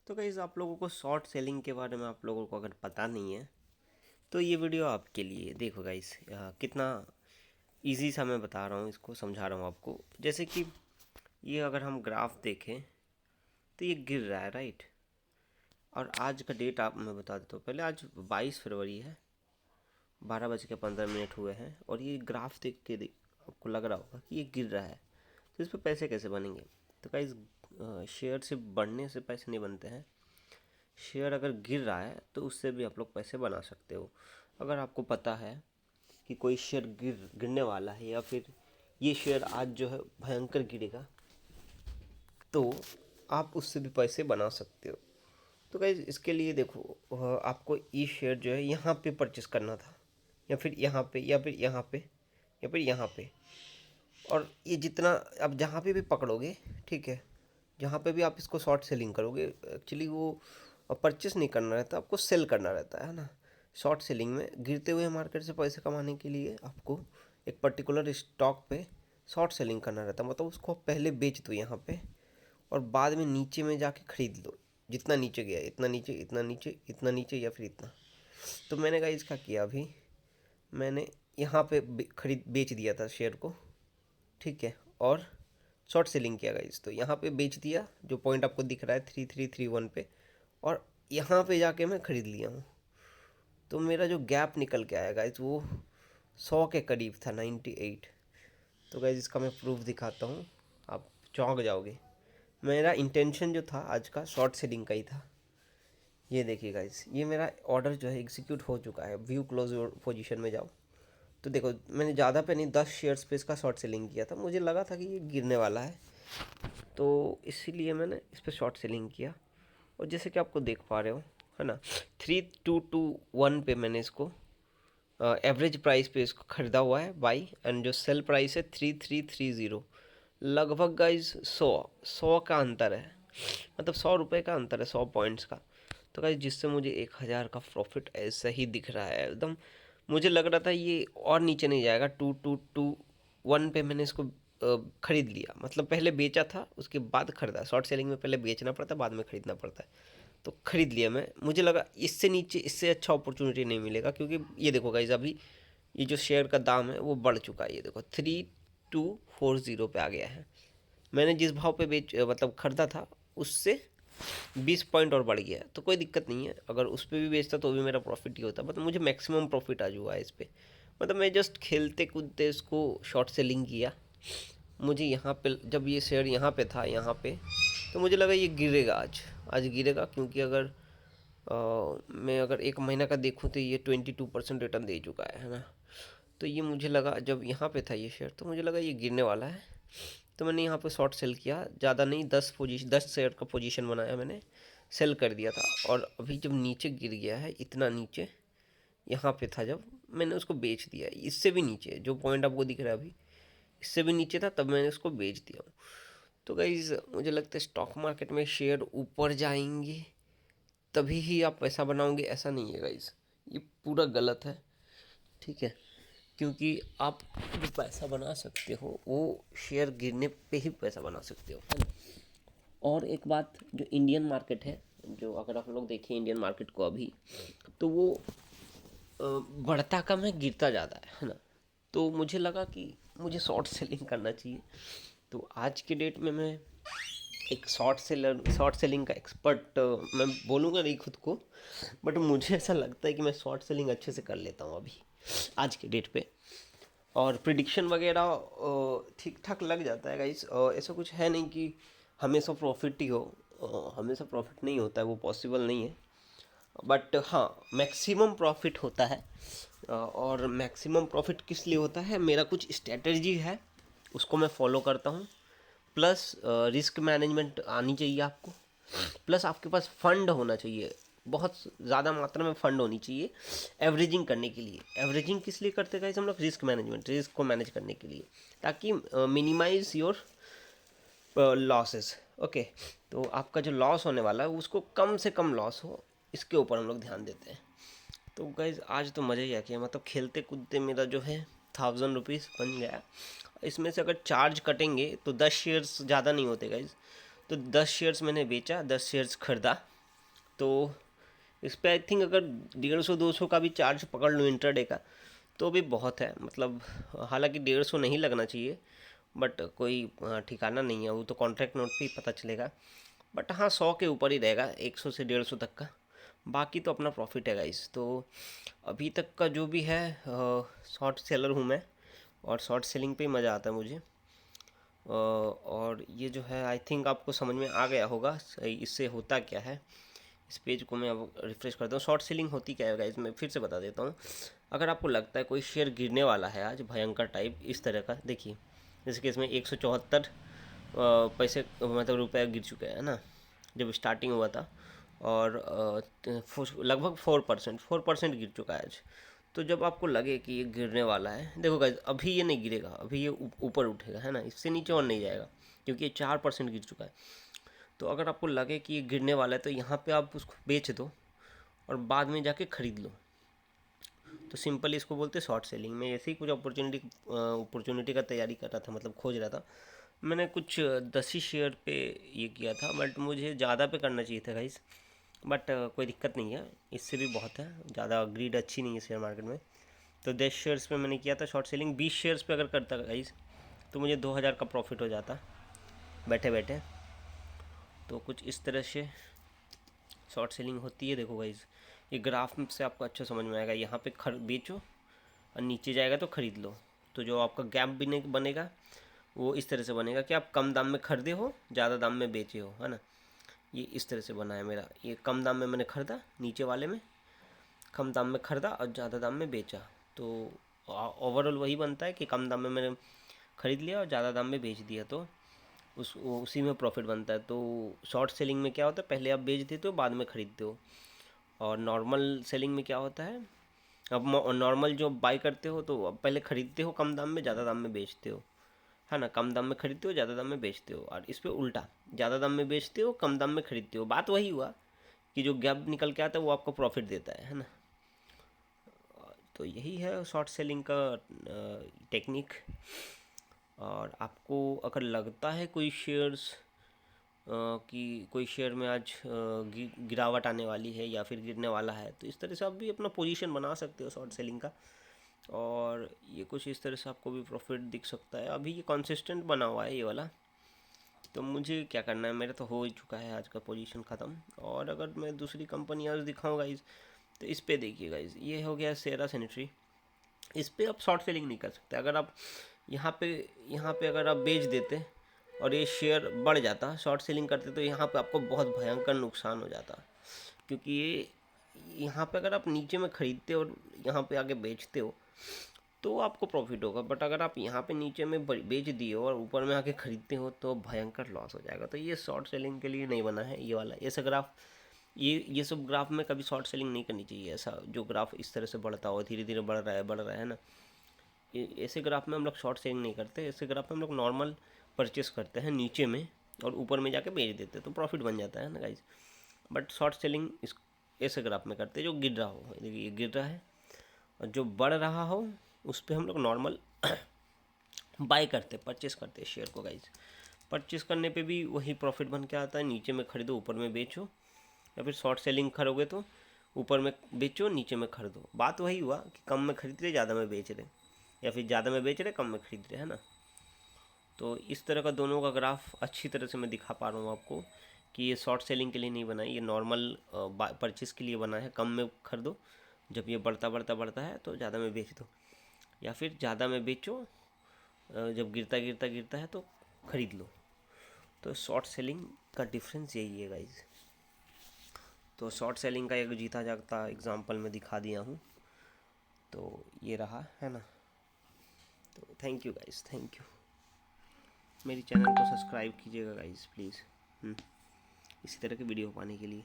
तो गाइस आप लोगों को शॉर्ट सेलिंग के बारे में आप लोगों को अगर पता नहीं है तो ये वीडियो आपके लिए। देखो गाइस कितना इजी सा मैं बता रहा हूँ, इसको समझा रहा हूँ आपको। जैसे कि ये अगर हम ग्राफ देखें तो ये गिर रहा है, राइट। और आज का डेट आप मैं बता देता हूँ पहले। आज 22 फरवरी है, 12:15 हुए हैं और ये ग्राफ देख के आपको लग रहा होगा कि ये गिर रहा है। तो इस पर पैसे कैसे बनेंगे? तो गाइस शेयर से बढ़ने से पैसे नहीं बनते हैं। शेयर अगर गिर रहा है तो उससे भी आप लोग पैसे बना सकते हो। अगर आपको पता है कि कोई शेयर गिरने वाला है या फिर ये शेयर आज जो है भयंकर गिरेगा, तो आप उससे भी पैसे बना सकते हो। तो गाइज इसके लिए देखो, आपको ये शेयर जो है यहाँ पे परचेस करना था, या फिर यहाँ पे, या फिर यहाँ पे, या फिर यहाँ पे। और ये जितना आप जहाँ पे भी पकड़ोगे, ठीक है, जहाँ पे भी आप इसको शॉर्ट सेलिंग करोगे, एक्चुअली वो परचेस नहीं करना रहता, आपको सेल करना रहता है ना। शॉर्ट सेलिंग में गिरते हुए मार्केट से पैसे कमाने के लिए आपको एक पर्टिकुलर स्टॉक पे शॉर्ट सेलिंग करना रहता है। मतलब उसको पहले बेच दो यहाँ पे और बाद में नीचे में जाके खरीद लो। जितना नीचे गया, इतना नीचे, इतना नीचे, इतना नीचे, या फिर इतना। तो मैंने कहा इसका किया, अभी मैंने यहाँ पे खरीद बेच दिया था शेयर को, ठीक है, और शॉर्ट सेलिंग किया गाइस। तो यहाँ पे बेच दिया, जो पॉइंट आपको दिख रहा है 3331 पे, और यहाँ पे जाके मैं ख़रीद लिया हूँ। तो मेरा जो गैप निकल के आया गाइस वो 100 के करीब था, 98। तो गाइस इसका मैं प्रूफ दिखाता हूँ, आप चौंक जाओगे। मेरा इंटेंशन जो था आज का शॉर्ट सेलिंग का ही था। ये देखिए गाइस, ये मेरा ऑर्डर जो है एग्जीक्यूट हो चुका है। व्यू क्लोज पोजीशन में जाओ तो देखो, मैंने ज़्यादा पे नहीं 10 शेयर्स पे इसका शॉर्ट सेलिंग किया था। मुझे लगा था कि ये गिरने वाला है, तो इसीलिए मैंने इस पर शॉर्ट सेलिंग किया। और जैसे कि आपको देख पा रहे हो, है ना, 3221 पे मैंने इसको एवरेज प्राइस पे इसको ख़रीदा हुआ है बाई, एंड जो सेल प्राइस है 3330। लगभग गाइज 100 का अंतर है, मतलब 100 रुपये का अंतर है, 100 पॉइंट्स का। तो गाइज जिससे मुझे 1000 का प्रॉफिट ऐसा ही दिख रहा है एकदम। मुझे लग रहा था ये और नीचे नहीं जाएगा। 2221 पे मैंने इसको ख़रीद लिया, मतलब पहले बेचा था उसके बाद ख़रीदा। शॉर्ट सेलिंग में पहले बेचना पड़ता है, बाद में ख़रीदना पड़ता है। तो ख़रीद लिया मैं। मुझे लगा इससे नीचे, इससे अच्छा अपॉर्चुनिटी नहीं मिलेगा, क्योंकि ये देखो गाइज अभी ये जो शेयर का दाम है वो बढ़ चुका है। ये देखो 3240 पे आ गया है। मैंने जिस भाव पे मतलब ख़रीदा था उससे 20 पॉइंट और बढ़ गया है। तो कोई दिक्कत नहीं है, अगर उस पर भी बेचता तो भी मेरा प्रॉफिट ही होता। मतलब मुझे मैक्सिमम प्रॉफिट आज हुआ है इस पर। मतलब मैं जस्ट खेलते कूदते इसको शॉर्ट सेलिंग किया। मुझे यहाँ पे जब ये शेयर यहाँ पे था, यहाँ पे, तो मुझे लगा ये गिरेगा, आज गिरेगा, क्योंकि अगर मैं अगर एक महीना का देखूँ तो ये 22% रिटर्न दे चुका है ना। तो ये मुझे लगा, जब यहाँ पे था ये शेयर, तो मुझे लगा ये गिरने वाला है। तो मैंने यहाँ पे शॉर्ट सेल किया, ज़्यादा नहीं, 10 शेयर का पोजीशन बनाया मैंने, सेल कर दिया था। और अभी जब नीचे गिर गया है, इतना नीचे यहाँ पे था, जब मैंने उसको बेच दिया। इससे भी नीचे जो पॉइंट आपको दिख रहा है अभी, इससे भी नीचे था, तब मैंने उसको बेच दिया हूँ। तो गाइज़ मुझे लगता है स्टॉक मार्केट में शेयर ऊपर जाएंगे तभी ही आप पैसा बनाओगे, ऐसा नहीं है गाइज़। ये पूरा गलत है, ठीक है। क्योंकि आप जो पैसा बना सकते हो वो शेयर गिरने पे ही पैसा बना सकते हो, है ना। और एक बात, जो इंडियन मार्केट है, जो अगर आप लोग देखें इंडियन मार्केट को अभी, तो वो बढ़ता कम है, गिरता ज़्यादा है ना। तो मुझे लगा कि मुझे शॉर्ट सेलिंग करना चाहिए। तो आज के डेट में मैं एक शॉर्ट सेलिंग का एक्सपर्ट मैं बोलूँगा नहीं खुद को, बट मुझे ऐसा लगता है कि मैं शॉर्ट सेलिंग अच्छे से कर लेता हूँ अभी आज के डेट पे। और प्रिडिक्शन वगैरह ठीक ठाक लग जाता है गाइस। ऐसा कुछ है नहीं कि हमेशा प्रॉफिट ही हो, हमेशा प्रॉफिट नहीं होता है, वो पॉसिबल नहीं है। बट हाँ, मैक्सिमम प्रॉफिट होता है। और मैक्सिमम प्रॉफिट किस लिए होता है, मेरा कुछ स्ट्रेटजी है, उसको मैं फॉलो करता हूँ। प्लस रिस्क मैनेजमेंट आनी चाहिए आपको। प्लस आपके पास फंड होना चाहिए, बहुत ज़्यादा मात्रा में फंड होनी चाहिए एवरेजिंग करने के लिए। एवरेजिंग किस लिए करते हैं हम लोग? रिस्क मैनेजमेंट, रिस्क को मैनेज करने के लिए, ताकि मिनिमाइज योर लॉसेस। ओके, तो आपका जो लॉस होने वाला है उसको कम से कम लॉस हो, इसके ऊपर हम लोग ध्यान देते हैं। तो गाइज आज तो मज़ा ही आ गया, मतलब खेलते कूदते मेरा जो है 1000 रुपीज़ बन गया। इसमें से अगर चार्ज कटेंगे तो 10 शेयर्स ज़्यादा नहीं होते गाइज। तो 10 शेयर्स मैंने बेचा, 10 शेयर्स खरीदा, तो इस पे आई थिंक अगर 150-200 का भी चार्ज पकड़ लूँ इंटरडे का तो भी बहुत है, मतलब हालांकि 150 नहीं लगना चाहिए, बट कोई ठिकाना नहीं है, वो तो कॉन्ट्रैक्ट नोट पे ही पता चलेगा। बट हाँ 100 के ऊपर ही रहेगा, 100 से 150 तक का, बाकी तो अपना प्रॉफिट है गाइस। तो अभी तक का जो भी है, शॉर्ट सेलर हूँ मैं, और शॉर्ट सेलिंग पे ही मज़ा आता है मुझे। और ये जो है आई थिंक आपको समझ में आ गया होगा सही इससे होता क्या है। इस पेज को मैं अब रिफ्रेश करता हूँ। शॉर्ट सेलिंग होती क्या है गाइस, मैं फिर से बता देता हूँ। अगर आपको लगता है कोई शेयर गिरने वाला है आज भयंकर टाइप इस तरह का, देखिए जैसे कि इसमें 174 पैसे मतलब रुपए गिर चुके हैं ना जब स्टार्टिंग हुआ था, और लगभग 4% गिर चुका है आज। तो जब आपको लगे कि ये गिरने वाला है, देखो गाइस अभी ये नहीं गिरेगा, अभी ये ऊपर उठेगा है ना, इससे नीचे और नहीं जाएगा, क्योंकि ये 4% गिर चुका है। तो अगर आपको लगे कि ये गिरने वाला है तो यहाँ पे आप उसको बेच दो और बाद में जाके ख़रीद लो। तो सिंपल इसको बोलते हैं शॉर्ट सेलिंग। में ऐसे ही कुछ अपॉर्चुनिटी का तैयारी कर रहा था, मतलब खोज रहा था। मैंने कुछ 10 ही शेयर पे ये किया था, बट मुझे ज़्यादा पे करना चाहिए था गाइस। बट कोई दिक्कत नहीं है, इससे भी बहुत है, ज़्यादा ग्रीड अच्छी नहीं है शेयर मार्केट में। तो 10 शेयर्स पे मैंने किया था शॉर्ट सेलिंग। 20 शेयर्स पे अगर करता गाइस तो मुझे 2000 का प्रॉफिट हो जाता बैठे बैठे। तो कुछ इस तरह से शॉर्ट सेलिंग होती है। देखो गाइस ये ग्राफ से आपको अच्छा समझ में आएगा, यहाँ पे बेचो और नीचे जाएगा तो ख़रीद लो। तो जो आपका गैप भी बनेगा वो इस तरह से बनेगा कि आप कम दाम में खरीदे हो, ज़्यादा दाम में बेचे हो, है ना। ये इस तरह से बना है मेरा, ये कम दाम में मैंने ख़रीदा, नीचे वाले में कम दाम में ख़रीदा और ज़्यादा दाम में बेचा। तो ओवरऑल वही बनता है कि कम दाम में मैंने ख़रीद लिया और ज़्यादा दाम में बेच दिया, तो उसी में प्रॉफिट बनता है। तो शॉर्ट सेलिंग में क्या होता है, पहले आप बेच देते हो बाद में ख़रीदते हो। और नॉर्मल सेलिंग में क्या होता है, अब नॉर्मल जो बाई करते हो तो अब पहले ख़रीदते हो कम दाम में, ज़्यादा दाम में बेचते हो, है ना। कम दाम में खरीदते हो, ज़्यादा दाम में बेचते हो। और इस पे उल्टा, ज़्यादा दाम में बेचते हो, कम दाम में खरीदते हो। बात वही हुआ कि जो गैप निकल के आता है वो आपको प्रॉफिट देता है ना। तो यही है शॉर्ट सेलिंग का टेक्निक। और आपको अगर लगता है कोई शेयर्स कि कोई शेयर में आज गिरावट आने वाली है या फिर गिरने वाला है, तो इस तरह से आप भी अपना पोजीशन बना सकते हो शॉर्ट सेलिंग का। और ये कुछ इस तरह से आपको भी प्रॉफिट दिख सकता है। अभी ये कंसिस्टेंट बना हुआ है ये वाला, तो मुझे क्या करना है, मेरा तो हो ही चुका है आज का पोजीशन ख़त्म। और अगर मैं दूसरी कंपनी आज दिखाऊँ गाइज, तो इस पर देखिए गाइज, ये हो गया सेरा सैनिटरी। इस पर आप शॉर्ट सेलिंग नहीं कर सकते। अगर आप यहाँ पे अगर आप बेच देते और ये शेयर बढ़ जाता, शॉर्ट सेलिंग करते, तो यहाँ पे आपको बहुत भयंकर नुकसान हो जाता। क्योंकि ये यहाँ पे अगर आप नीचे में ख़रीदते और यहाँ पे आगे बेचते हो तो आपको प्रॉफिट होगा। बट अगर आप यहाँ पे नीचे में बेच दिए और ऊपर में आके ख़रीदते हो तो भयंकर लॉस हो जाएगा। तो ये शॉर्ट सेलिंग के लिए नहीं बना है ये वाला। ऐसा ग्राफ, ये सब ग्राफ में कभी शॉर्ट सेलिंग नहीं करनी चाहिए। ऐसा जो ग्राफ इस तरह से बढ़ता हो, धीरे धीरे बढ़ रहा है ना, ऐसे ग्राफ में हम लोग शॉर्ट सेलिंग नहीं करते। ऐसे ग्राफ में हम लोग नॉर्मल परचेस करते हैं नीचे में और ऊपर में जाके बेच देते हैं, तो प्रॉफिट बन जाता है ना गाइज। बट शॉर्ट सेलिंग इस ऐसे ग्राफ में करते हैं जो गिर रहा हो। देखिए ये गिर रहा है, और जो बढ़ रहा हो उस पर हम लोग नॉर्मल बाय करते, परचेस करते हैं शेयर को गाइज। परचेस करने पे भी वही प्रॉफिट बन के आता है, नीचे में खरीदो ऊपर में बेचो। या फिर शॉर्ट सेलिंग करोगे तो ऊपर में बेचो नीचे में खरीदो। बात वही हुआ कि कम में खरीद रहे ज़्यादा में बेच रहे, या फिर ज़्यादा में बेच रहे कम में खरीद रहे, है ना। तो इस तरह का दोनों का ग्राफ अच्छी तरह से मैं दिखा पा रहा हूँ आपको कि ये शॉर्ट सेलिंग के लिए नहीं बना है, ये नॉर्मल परचेस के लिए बना है। कम में खरीदो, जब ये बढ़ता है तो ज़्यादा में बेच दो, या फिर ज़्यादा में बेचो, जब गिरता है तो ख़रीद लो। तो शॉर्ट सेलिंग का डिफरेंस यही है गाइज। तो शॉर्ट सेलिंग का एक जीता जागता एग्जांपल मैं दिखा दिया हूँ। तो ये रहा, है ना। तो thank you guys, thank you. मेरी चैनल को सब्सक्राइब कीजिएगा गाइज प्लीज़, इसी तरह के वीडियो पाने के लिए।